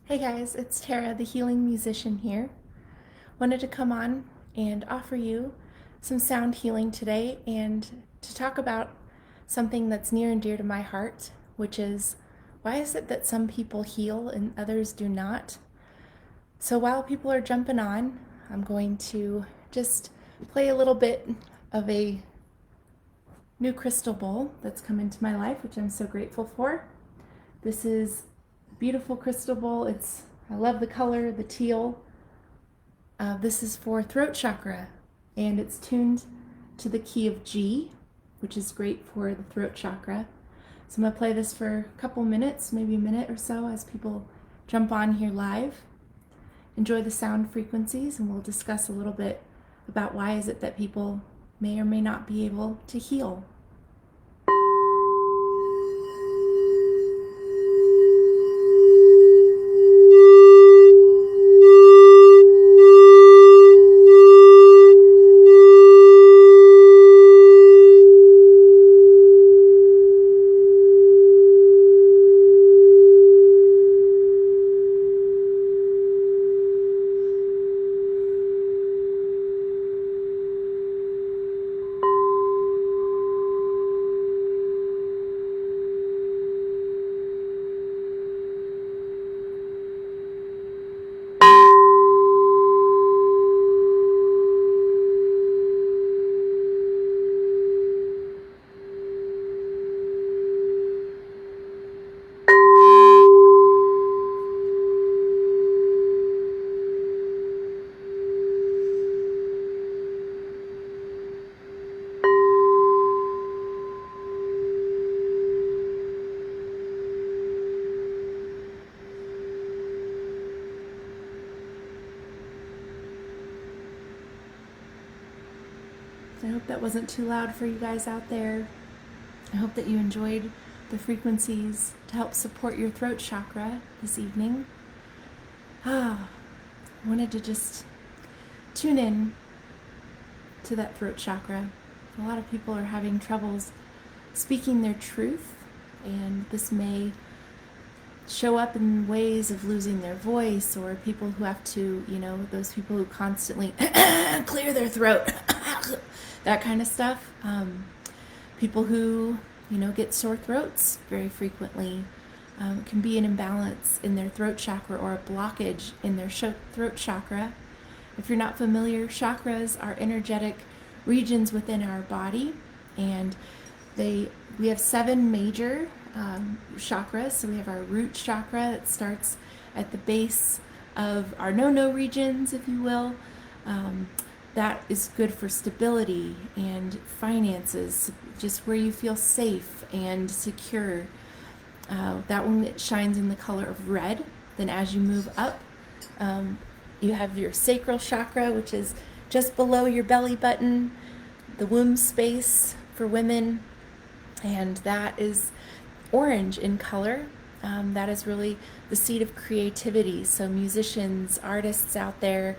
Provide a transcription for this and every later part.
Hey guys, it's Tara, the healing musician here. Wanted to come on and offer you some sound healing today and to talk about something that's near and dear to my heart, which is why is it that some people heal and others do not? So while people are jumping on, I'm going to just play a little bit of a new crystal bowl that's come into my life, which I'm so grateful for. This is a beautiful crystal bowl. I love the color, the teal. This is for throat chakra, and it's tuned to the key of G, which is great for the throat chakra. So I'm going to play this for a couple minutes, maybe a minute or so, as people jump on here live. Enjoy the sound frequencies, and we'll discuss a little bit about why is it that people may or may not be able to heal. I hope that wasn't too loud for you guys out there. I hope that you enjoyed the frequencies to help support your throat chakra this evening. I wanted to just tune in to that throat chakra. A lot of people are having troubles speaking their truth, and this may show up in ways of losing their voice, or people who have to, those people who constantly clear their throat, that kind of stuff. People who, get sore throats very frequently. Can be an imbalance in their throat chakra or a blockage in their throat chakra. If you're not familiar, chakras are energetic regions within our body, and we have 7 major chakras. So we have our root chakra that starts at the base of our no regions, if you will. That is good for stability and finances, just where you feel safe and secure. That one shines in the color of red. Then as you move up, you have your sacral chakra, which is just below your belly button, the womb space for women, and that is orange in color. That is really the seat of creativity. So musicians, artists out there,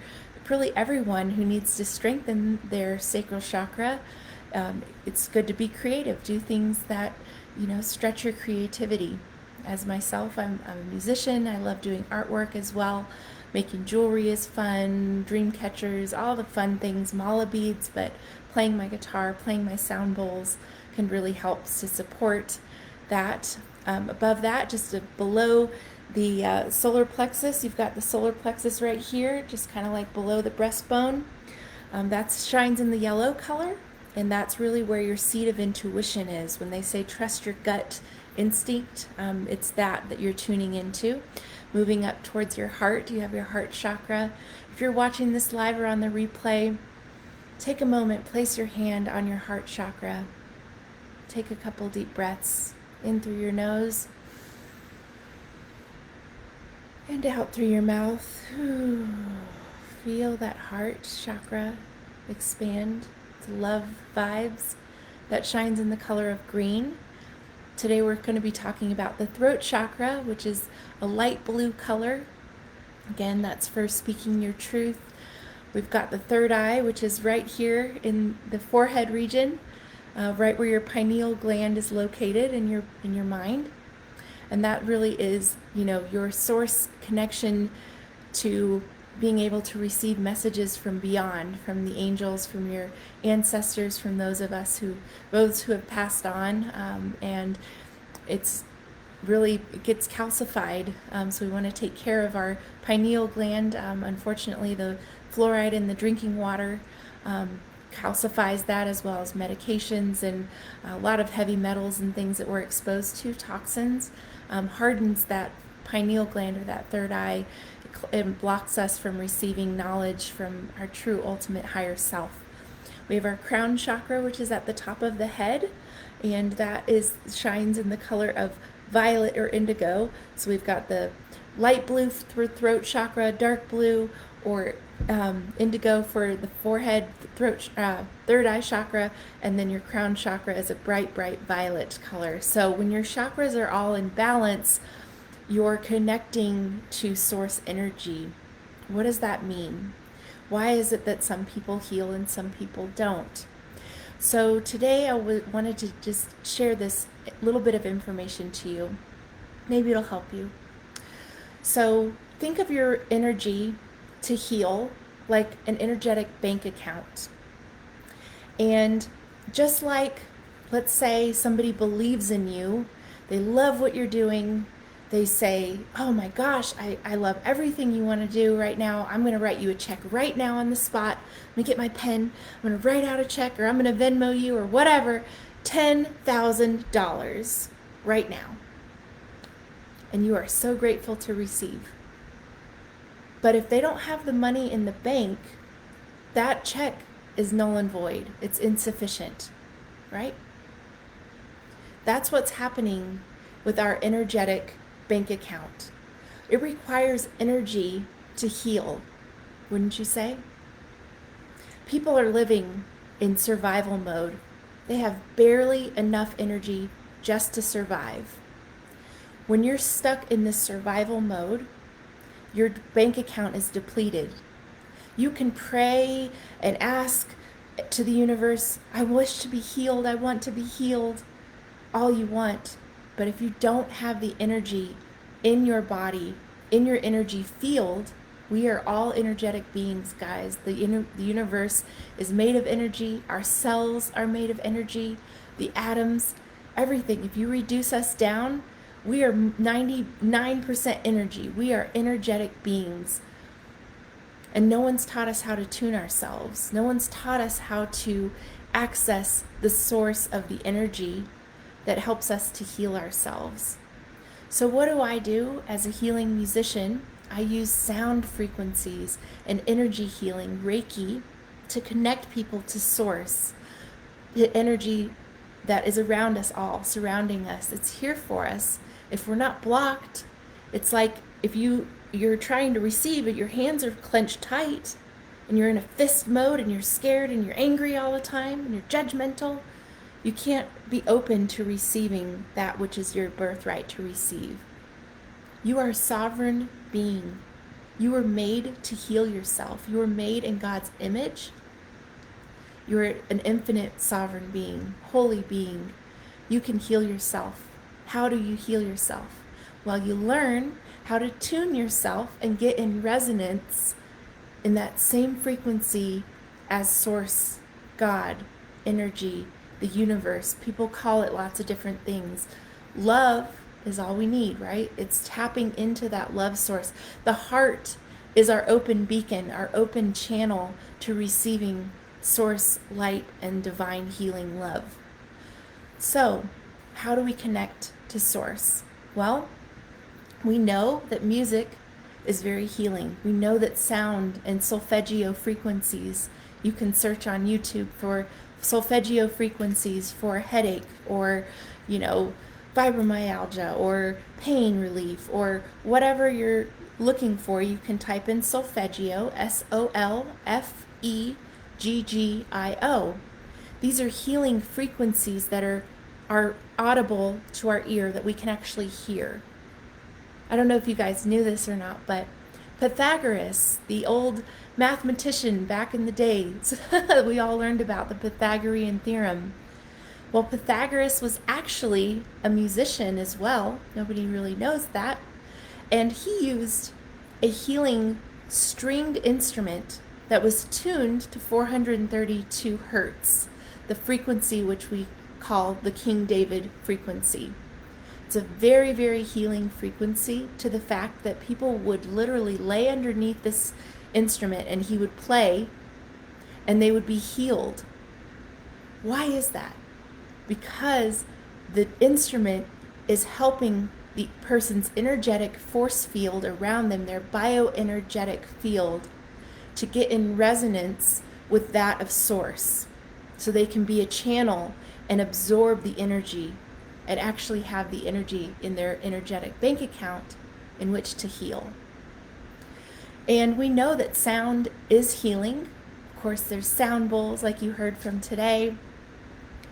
really everyone who needs to strengthen their sacral chakra, it's good to be creative. Do things that, stretch your creativity. As myself, I'm a musician. I love doing artwork as well. Making jewelry is fun, dream catchers, all the fun things, mala beads, but playing my guitar, playing my sound bowls can really help to support that. Above that, just below the solar plexus, you've got the solar plexus right here, just kind of like below the breastbone. That shines in the yellow color, and that's really where your seat of intuition is. When they say trust your gut instinct, it's that you're tuning into. Moving up towards your heart, you have your heart chakra. If you're watching this live or on the replay, take a moment, place your hand on your heart chakra. Take a couple deep breaths in through your nose and out through your mouth. Feel that heart chakra expand. It's love vibes. That shines in the color of green. Today we're going to be talking about the throat chakra, which is a light blue color. Again, that's for speaking your truth. We've got the third eye, which is right here in the forehead region, right where your pineal gland is located in your mind. And that really is, your source connection to being able to receive messages from beyond, from the angels, from your ancestors, from those who have passed on, and it's really, it gets calcified. So we want to take care of our pineal gland. Unfortunately, the fluoride in the drinking water calcifies that, as well as medications and a lot of heavy metals and things that we're exposed to, toxins, hardens that pineal gland, or that third eye. It blocks us from receiving knowledge from our true ultimate higher self. We have our crown chakra, which is at the top of the head, and that shines in the color of violet or indigo. So we've got the light blue throat chakra, dark blue, or indigo for the forehead, throat, third eye chakra, and then your crown chakra is a bright, bright violet color. So when your chakras are all in balance, you're connecting to source energy. What does that mean? Why is it that some people heal and some people don't? So today I wanted to just share this little bit of information to you. Maybe it'll help you. So think of your energy to heal like an energetic bank account. And just like, let's say somebody believes in you, they love what you're doing, they say, oh my gosh, I love everything you want to do right now. I'm going to write you a check right now on the spot. Let me get my pen. I'm going to write out a check, or I'm going to Venmo you, or whatever, $10,000 right now. And you are so grateful to receive. But if they don't have the money in the bank, that check is null and void. It's insufficient, right? That's what's happening with our energetic bank account. It requires energy to heal, wouldn't you say? People are living in survival mode. They have barely enough energy just to survive. When you're stuck in this survival mode, your bank account is depleted. You can pray and ask to the universe, I wish to be healed, I want to be healed, all you want. But if you don't have the energy in your body, in your energy field, we are all energetic beings, guys. The universe is made of energy. Our cells are made of energy. The atoms, everything. If you reduce us down, we are 99% energy. We are energetic beings. And no one's taught us how to tune ourselves. No one's taught us how to access the source of the energy that helps us to heal ourselves. So what do I do as a healing musician? I use sound frequencies and energy healing, reiki, to connect people to source, the energy that is around us all, surrounding us. It's here for us. If we're not blocked, it's like if you're trying to receive it, your hands are clenched tight, and you're in a fist mode, and you're scared, and you're angry all the time, and you're judgmental. You can't be open to receiving that which is your birthright to receive. You are a sovereign being. You were made to heal yourself. You were made in God's image. You are an infinite sovereign being, holy being. You can heal yourself. How do you heal yourself? Well, you learn how to tune yourself and get in resonance in that same frequency as Source, God, energy, the universe. People call it lots of different things. Love is all we need, right? It's tapping into that love source. The heart is our open beacon, our open channel to receiving source light and divine healing love. So, how do we connect to source? Well, we know that music is very healing. We know that sound and solfeggio frequencies, you can search on YouTube for solfeggio frequencies for a headache, or fibromyalgia, or pain relief, or whatever you're looking for. You can type in solfeggio, SOLFEGGIO. These are healing frequencies that are audible to our ear, that we can actually hear. I don't know if you guys knew this or not, but Pythagoras, the old mathematician back in the days, we all learned about the Pythagorean theorem. Well, Pythagoras was actually a musician as well. Nobody really knows that. And he used a healing stringed instrument that was tuned to 432 hertz, the frequency which we call the King David frequency. It's a very, very healing frequency, to the fact that people would literally lay underneath this instrument and he would play and they would be healed. Why is that? Because the instrument is helping the person's energetic force field around them, their bioenergetic field, to get in resonance with that of source, so they can be a channel and absorb the energy and actually have the energy in their energetic bank account in which to heal. And we know that sound is healing. Of course, there's sound bowls like you heard from today.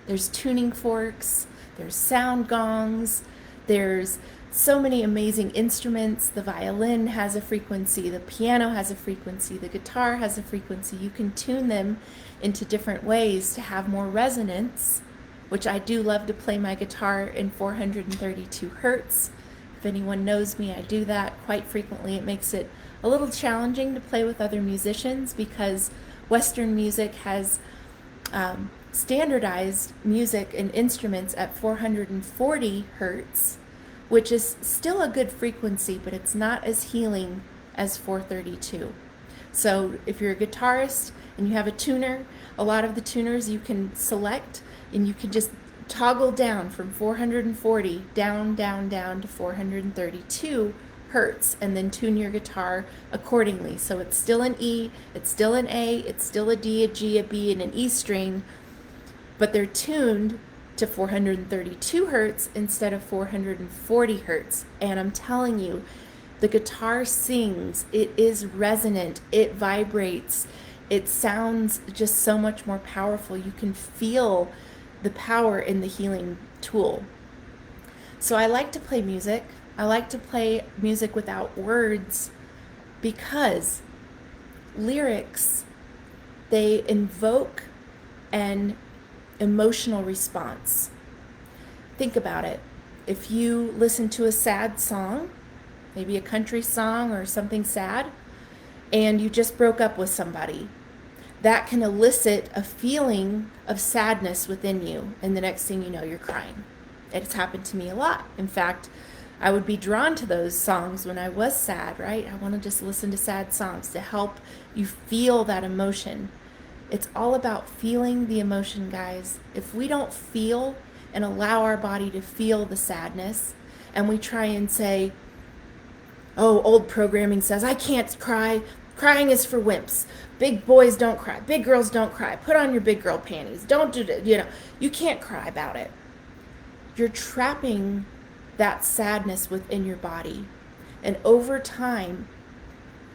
There's tuning forks, there's sound gongs, there's so many amazing instruments. The violin has a frequency, the piano has a frequency, the guitar has a frequency. You can tune them into different ways to have more resonance, which I do love to play my guitar in 432 hertz. If anyone knows me, I do that quite frequently. It makes it a little challenging to play with other musicians because Western music has standardized music and instruments at 440 hertz, which is still a good frequency, but it's not as healing as 432. So if you're a guitarist and you have a tuner, a lot of the tuners you can select and you can just toggle down from 440 down to 432 hertz and then tune your guitar accordingly. So it's still an E, it's still an A, it's still a D, a G, a B, and an E string, but they're tuned to 432 hertz instead of 440 hertz. And I'm telling you, the guitar sings, it is resonant, it vibrates, it sounds just so much more powerful. You can feel the power in the healing tool. So I like to play music. I like to play music without words because lyrics, they invoke an emotional response. Think about it. If you listen to a sad song, maybe a country song or something sad, and you just broke up with somebody, that can elicit a feeling of sadness within you, and the next thing you know, you're crying. It's happened to me a lot. In fact, I would be drawn to those songs when I was sad, right? I want to just listen to sad songs to help you feel that emotion. It's all about feeling the emotion, guys. If we don't feel and allow our body to feel the sadness, and we try and say, oh, old programming says, I can't cry. Crying is for wimps. Big boys don't cry. Big girls don't cry. Put on your big girl panties. Don't do that. You can't cry about it. You're trapping that sadness within your body. And over time,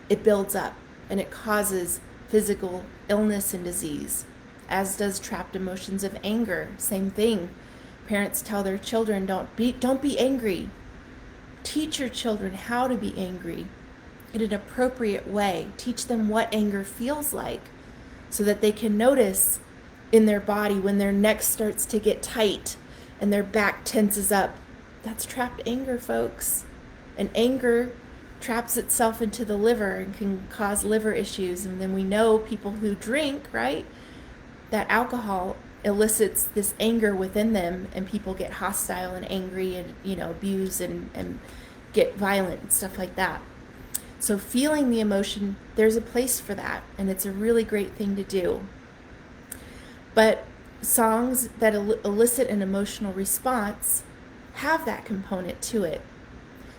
it builds up and it causes physical illness and disease, as does trapped emotions of anger. Same thing. Parents tell their children, don't be angry. Teach your children how to be angry in an appropriate way. Teach them what anger feels like so that they can notice in their body when their neck starts to get tight and their back tenses up. That's trapped anger, folks. And anger traps itself into the liver and can cause liver issues. And then we know people who drink, right, that alcohol elicits this anger within them, and people get hostile and angry and, abuse and get violent and stuff like that. So feeling the emotion, there's a place for that, and it's a really great thing to do. But songs that elicit an emotional response have that component to it.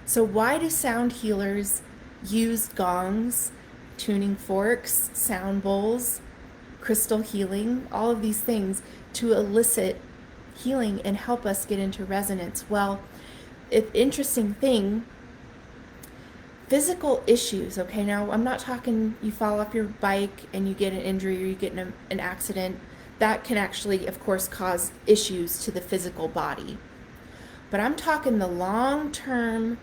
So why do sound healers use gongs, tuning forks, sound bowls, crystal healing, all of these things to elicit healing and help us get into resonance? Well, interesting thing, physical issues, okay? Now, I'm not talking you fall off your bike and you get an injury or you get in an accident. That can actually, of course, cause issues to the physical body. But I'm talking the long-term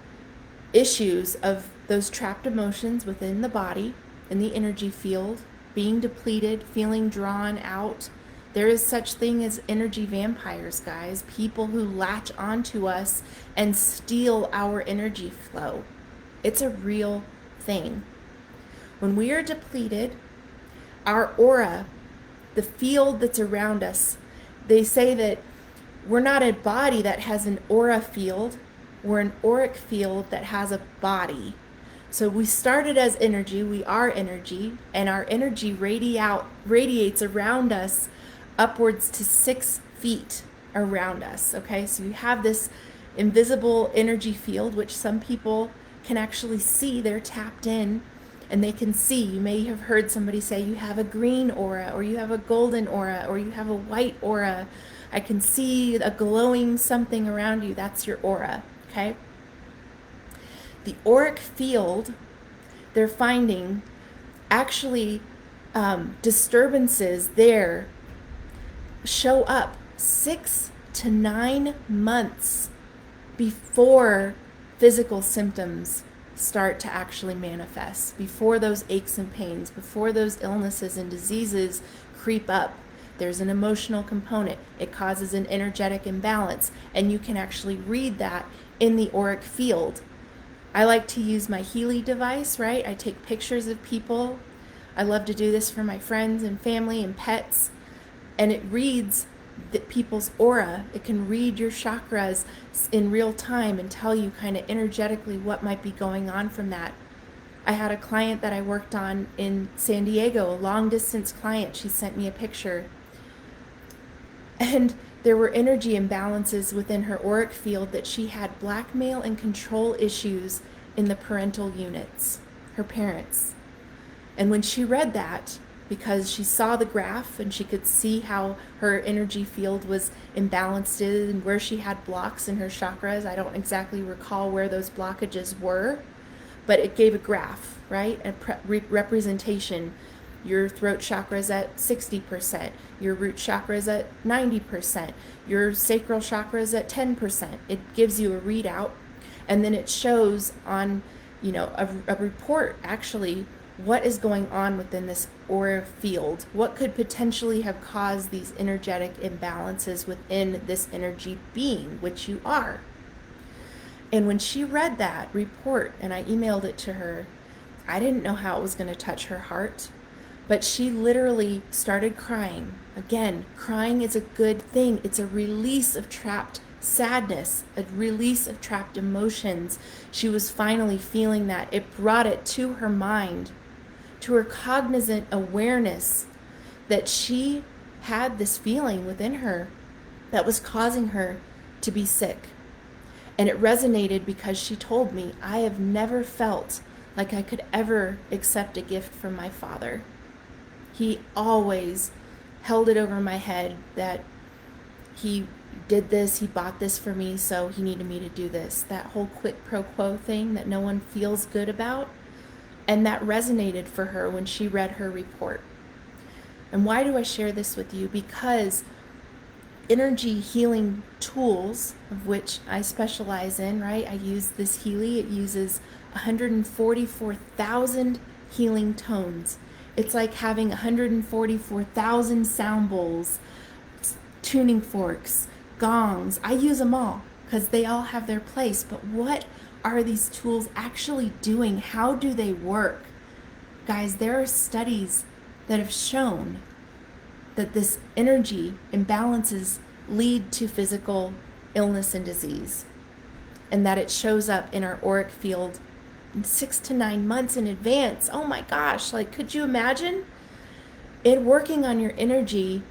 issues of those trapped emotions within the body, in the energy field, being depleted, feeling drawn out. There is such thing as energy vampires, guys. People who latch onto us and steal our energy flow. It's a real thing. When we are depleted, our aura, the field that's around us, they say that we're not a body that has an aura field. We're an auric field that has a body. So we started as energy, we are energy, and our energy radiates around us upwards to 6 feet around us, okay? So you have this invisible energy field, which some people can actually see. They're tapped in and they can see. You may have heard somebody say you have a green aura, or you have a golden aura, or you have a white aura. I can see a glowing something around you. That's your aura, okay? The auric field, they're finding actually disturbances there show up 6 to 9 months before physical symptoms start to actually manifest, before those aches and pains, before those illnesses and diseases creep up. There's an emotional component. It causes an energetic imbalance, and you can actually read that in the auric field. I like to use my Healy device, right? I take pictures of people. I love to do this for my friends and family and pets. And it reads the people's aura. It can read your chakras in real time and tell you kind of energetically what might be going on from that. I had a client that I worked on in San Diego, a long distance client. She sent me a picture. And there were energy imbalances within her auric field, that she had blackmail and control issues in the parental units, her parents. And when she read that, because she saw the graph and she could see how her energy field was imbalanced and where she had blocks in her chakras, I don't exactly recall where those blockages were, but it gave a graph, right? A representation. Your throat chakra is at 60%, your root chakra is at 90%, your sacral chakra is at 10%. It gives you a readout, and then it shows on, a report actually what is going on within this aura field. What could potentially have caused these energetic imbalances within this energy being, which you are. And when she read that report and I emailed it to her, I didn't know how it was going to touch her heart. But she literally started crying. Again, crying is a good thing. It's a release of trapped sadness, a release of trapped emotions. She was finally feeling that. It brought it to her mind, to her cognizant awareness, that she had this feeling within her that was causing her to be sick. And it resonated because she told me, I have never felt like I could ever accept a gift from my father. He always held it over my head that he did this, he bought this for me, so he needed me to do this. That whole quid pro quo thing that no one feels good about. And that resonated for her when she read her report. And why do I share this with you? Because energy healing tools, of which I specialize in, right? I use this Healy. It uses 144,000 healing tones. It's like having 144,000 sound bowls, tuning forks, gongs. I use them all because they all have their place. But what are these tools actually doing? How do they work? Guys, there are studies that have shown that this energy imbalances lead to physical illness and disease, and that it shows up in our auric field 6 to 9 months in advance. Oh my gosh, could you imagine? It working on your energy,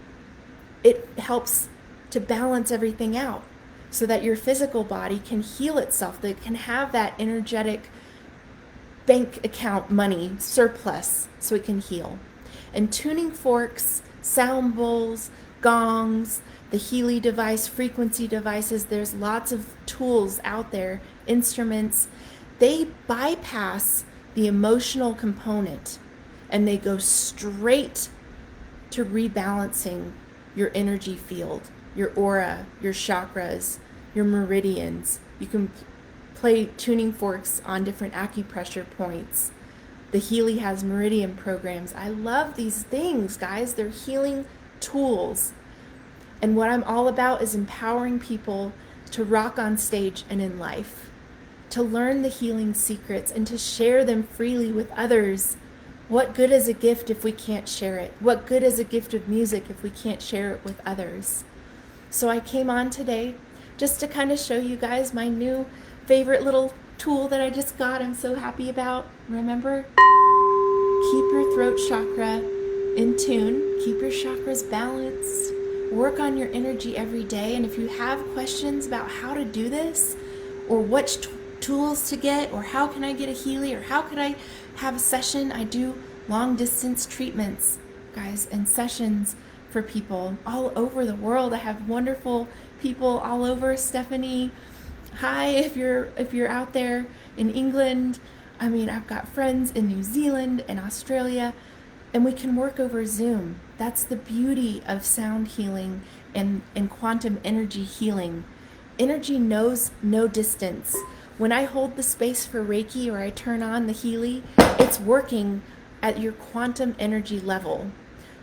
it helps to balance everything out so that your physical body can heal itself, that it can have that energetic bank account money surplus so it can heal. And tuning forks, sound bowls, gongs, the Healy device, frequency devices, there's lots of tools out there, instruments. They bypass the emotional component and they go straight to rebalancing your energy field, your aura, your chakras, your meridians. You can play tuning forks on different acupressure points. The Healy has meridian programs. I love these things, guys. They're healing tools. And what I'm all about is empowering people to rock on stage and in life, to learn the healing secrets and to share them freely with others. What good is a gift if we can't share it? What good is a gift of music if we can't share it with others? So I came on today just to kind of show you guys my new favorite little tool that I just got. I'm so happy about. Remember, keep your throat chakra in tune, keep your chakras balanced, work on your energy every day. And if you have questions about how to do this, or which tools to get, or how can I get a healy, or how could I have a session, I do long distance treatments, guys, and sessions for people all over the world. I have wonderful people all over. Stephanie, hi, if you're out there in England. I mean, I've got friends in New Zealand and Australia, and we can work over Zoom. That's the beauty of sound healing and quantum energy healing. Energy knows no distance. When I hold the space for Reiki or I turn on the healy, it's working at your quantum energy level.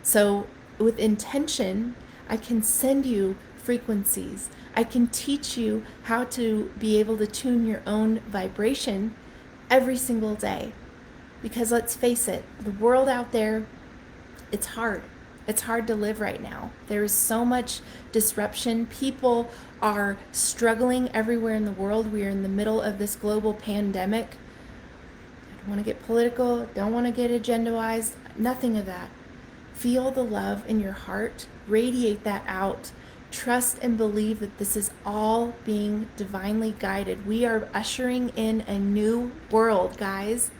So with intention, I can send you frequencies. I can teach you how to be able to tune your own vibration every single day. Because let's face it, the world out there, it's hard. It's hard to live right now. There is so much disruption. People are struggling everywhere in the world. We are in the middle of this global pandemic. I don't want to get political, don't want to get agendaized, nothing of that. Feel the love in your heart, radiate that out. Trust and believe that this is all being divinely guided. We are ushering in a new world, guys.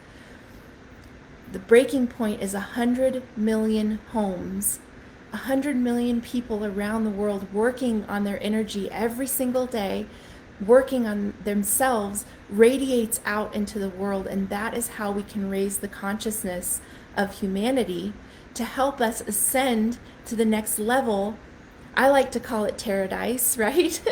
The breaking point is 100 million homes, 100 million people around the world working on their energy every single day, working on themselves, radiates out into the world. And that is how we can raise the consciousness of humanity to help us ascend to the next level. I like to call it Paradise, right?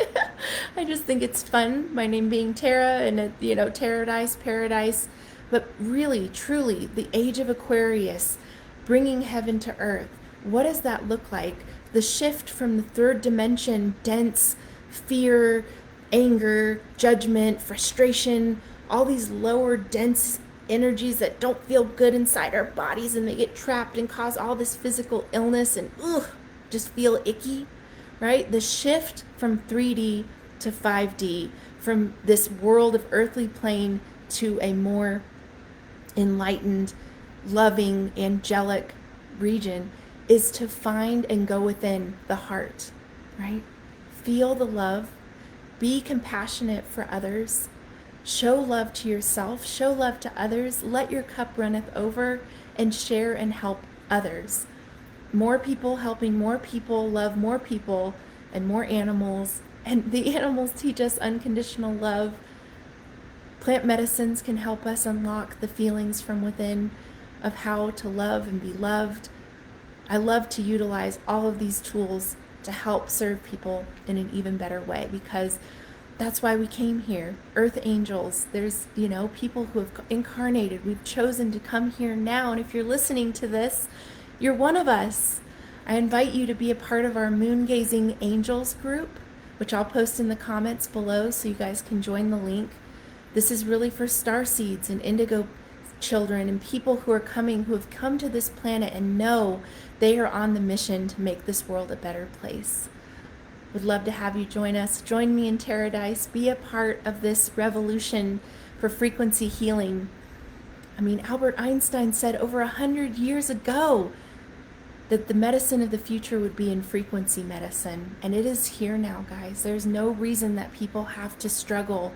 I just think it's fun, my name being Tara, and Paradise. But really, truly, the age of Aquarius, bringing heaven to earth. What does that look like? The shift from the third dimension, dense fear, anger, judgment, frustration, all these lower dense energies that don't feel good inside our bodies, and they get trapped and cause all this physical illness and just feel icky, right? The shift from 3D to 5D, from this world of earthly plane to a more enlightened, loving, angelic region, is to find and go within the heart, right? Feel the love, be compassionate for others, show love to yourself, show love to others, let your cup runneth over, and share and help others. More people helping more people, love more people, and more animals. And the animals teach us unconditional love. Plant medicines can help us unlock the feelings from within of how to love and be loved. I love to utilize all of these tools to help serve people in an even better way, because that's why we came here. Earth angels, there's, people who have incarnated. We've chosen to come here now. And if you're listening to this, you're one of us. I invite you to be a part of our Moongazing Angels group, which I'll post in the comments below so you guys can join the link. This is really for starseeds and indigo children and people who have come to this planet and know they are on the mission to make this world a better place. Would love to have you join us. Join me in Paradise. Be a part of this revolution for frequency healing. I mean, Albert Einstein said over 100 years ago that the medicine of the future would be in frequency medicine. And it is here now, guys. There's no reason that people have to struggle.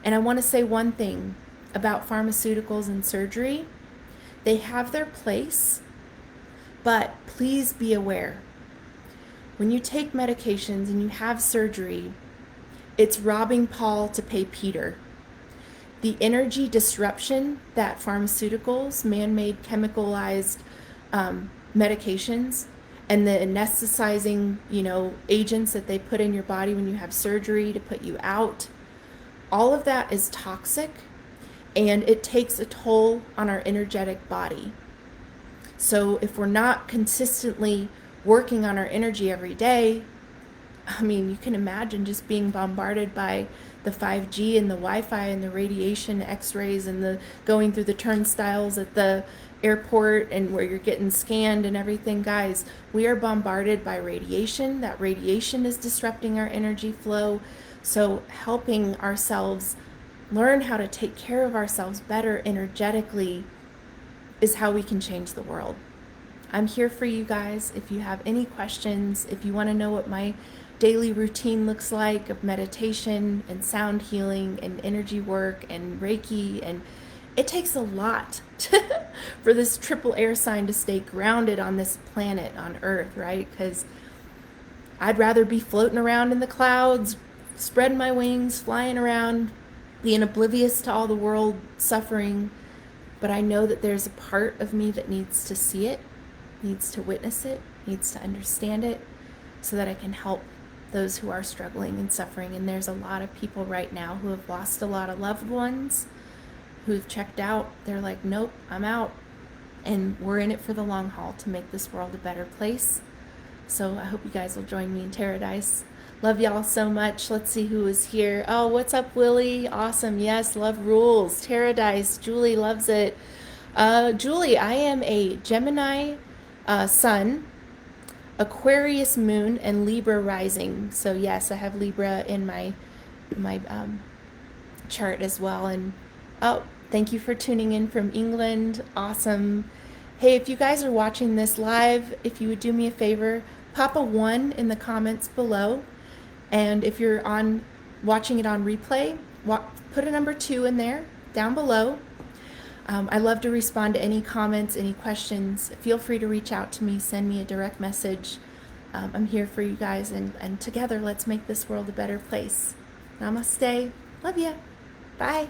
And I want to say one thing about pharmaceuticals and surgery. They have their place, but please be aware. When you take medications and you have surgery, it's robbing Paul to pay Peter. The energy disruption that pharmaceuticals, man-made chemicalized medications, and the anesthetizing, agents that they put in your body when you have surgery to put you out, all of that is toxic, and it takes a toll on our energetic body. So if we're not consistently working on our energy every day, I mean, you can imagine just being bombarded by the 5G and the Wi-Fi and the radiation, X-rays, and the going through the turnstiles at the airport and where you're getting scanned and everything. Guys, we are bombarded by radiation. That radiation is disrupting our energy flow. So helping ourselves learn how to take care of ourselves better energetically is how we can change the world. I'm here for you guys. If you have any questions, if you want to know what my daily routine looks like of meditation and sound healing and energy work and reiki, and it takes a lot for this triple air sign to stay grounded on this planet, on Earth, right? Because I'd rather be floating around in the clouds, spreading my wings, flying around, being oblivious to all the world suffering. But I know that there's a part of me that needs to see it, needs to witness it, needs to understand it, so that I can help those who are struggling and suffering. And there's a lot of people right now who have lost a lot of loved ones, who've checked out. They're like, nope, I'm out. And we're in it for the long haul to make this world a better place. So I hope you guys will join me in Paradise. Love y'all so much. Let's see who is here. Oh, what's up, Willie? Awesome. Yes, love rules. Paradise. Julie loves it. Julie, I am a Gemini sun, Aquarius moon, and Libra rising. So yes, I have Libra in my chart as well. And oh, thank you for tuning in from England. Awesome. Hey, if you guys are watching this live, if you would do me a favor, pop a 1 in the comments below. And if you're watching it on replay, put a number 2 in there down below. I love to respond to any comments, any questions. Feel free to reach out to me, send me a direct message. I'm here for you guys, and together let's make this world a better place. Namaste. Love ya. Bye.